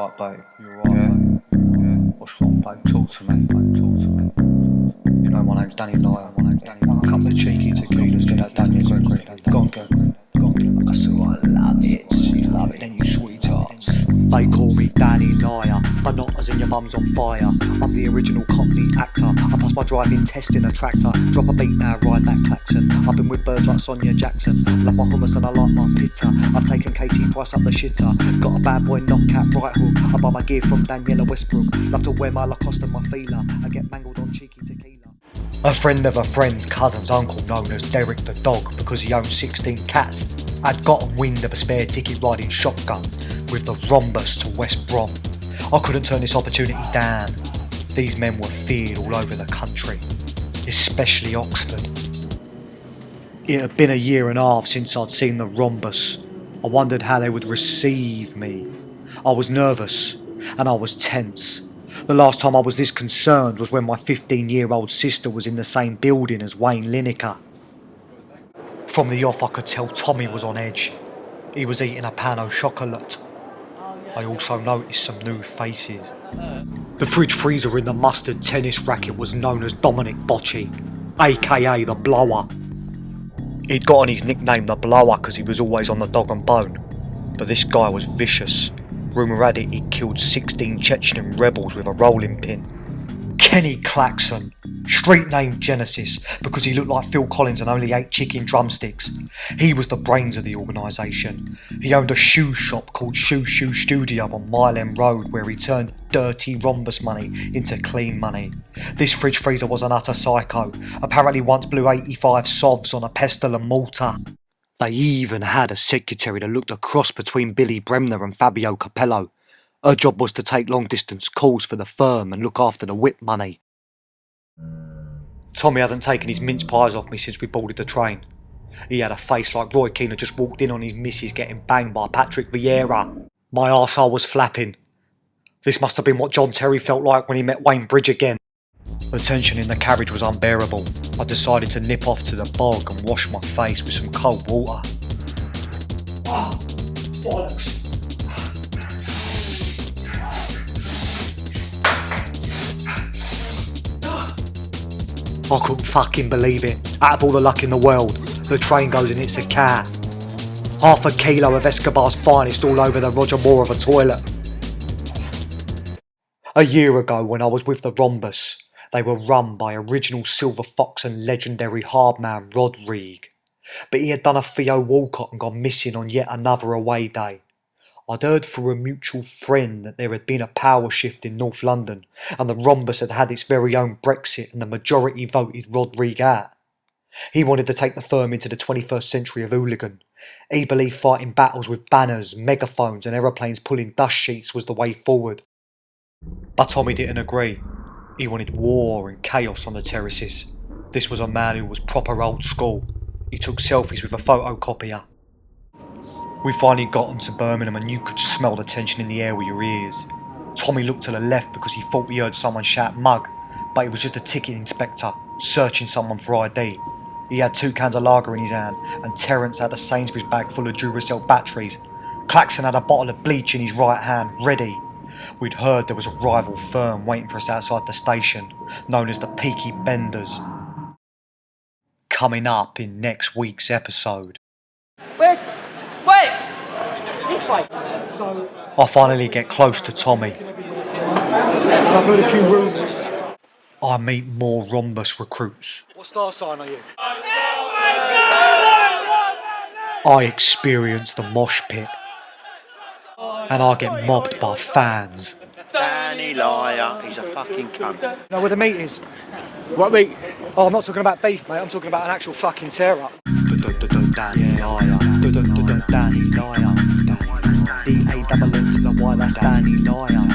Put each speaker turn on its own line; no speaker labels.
alright, babe? You alright, babe? Yeah. What's wrong, babe? Talk to me, babe. Talk to me. You know my name's Danny Lyer. A couple of cheeky tequilas to that Daniel Gregory. Go on, girl. Go on, girl. I said, I love it. You love it, then you sweethearts.
They call me Danny Lyer, but not as in your mum's on fire. I'm the original Cockney actor. I pass my driving test in a tractor. Drop a beat now, ride that klaxon. I've been with birds like Sonia Jackson. Love my hummus and I like my pizza. I've taken KT Price up the shitter. Got a bad boy knockout right hook. I buy my gear from Daniela Westbrook. Love to wear my Lacoste and my feeler. I get mangled on cheeky tequila. A friend of a friend's cousin's uncle, known as Derek the dog because he owned 16 cats, had gotten wind of a spare ticket riding shotgun with the Rhombus to West Brom. I couldn't turn this opportunity down. These men were feared all over the country, especially Oxford. It had been a year and a half since I'd seen the Rhombus. I wondered how they would receive me. I was nervous and I was tense. The last time I was this concerned was when my 15-year-old sister was in the same building as Wayne Lineker. From the off I could tell Tommy was on edge. He was eating a pan au chocolat. I also noticed some new faces. The fridge freezer in the mustard tennis racket was known as Dominic Bocci, aka the Blower. He'd gotten his nickname the Blower because he was always on the dog and bone. But this guy was vicious. Rumour had it he'd killed 16 Chechen rebels with a rolling pin. Kenny Claxon, street name Genesis because he looked like Phil Collins and only ate chicken drumsticks. He was the brains of the organisation. He owned a shoe shop called Shoe Studio on Mile End Road where he turned dirty Rhombus money into clean money. This fridge freezer was an utter psycho. Apparently once blew 85 sovs on a pestle and mortar. They even had a secretary that looked a cross between Billy Bremner and Fabio Capello. Her job was to take long-distance calls for the firm and look after the whip money. Tommy hadn't taken his mince pies off me since we boarded the train. He had a face like Roy Keane had just walked in on his missus getting banged by Patrick Vieira. My arsehole was flapping. This must have been what John Terry felt like when he met Wayne Bridge again. The tension in the carriage was unbearable. I decided to nip off to the bog and wash my face with some cold water. Ah, bollocks. I couldn't fucking believe it. Out of all the luck in the world, the train goes and hits a cat. Half a kilo of Escobar's finest all over the Roger Moore of a toilet. A year ago when I was with the Rhombus, they were run by original Silver Fox and legendary hardman Rod Reig. But he had done a Theo Walcott and gone missing on yet another away day. I'd heard through a mutual friend that there had been a power shift in North London and the Rhombus had had its very own Brexit and the majority voted Rod Reig out. He wanted to take the firm into the 21st century of hooligan. He believed fighting battles with banners, megaphones and aeroplanes pulling dust sheets was the way forward. But Tommy didn't agree. He wanted war and chaos on the terraces. This was a man who was proper old school. He took selfies with a photocopier. We finally got on to Birmingham and you could smell the tension in the air with your ears. Tommy looked to the left because he thought he heard someone shout mug, but it was just a ticket inspector searching someone for ID. He had 2 cans of lager in his hand and Terence had a Sainsbury's bag full of Duracell batteries. Claxon had a bottle of bleach in his right hand, ready. We'd heard there was a rival firm waiting for us outside the station, known as the Peaky Benders. Coming up in next week's episode.
Wait! This way!
So, I finally get close to Tommy.
And I've heard a few rumours.
I meet more Rhombus recruits.
What star sign are you?
I experience the mosh pit. And I get mobbed by fans.
Danny Lyer, he's a fucking cunt.
Know where the meat is?
What meat?
Oh, I'm not talking about beef, mate. I'm talking about an actual fucking tear-up.
Danny Lyer. Danny Lyer. D-A-double-N to the Y, that's Danny Lyer.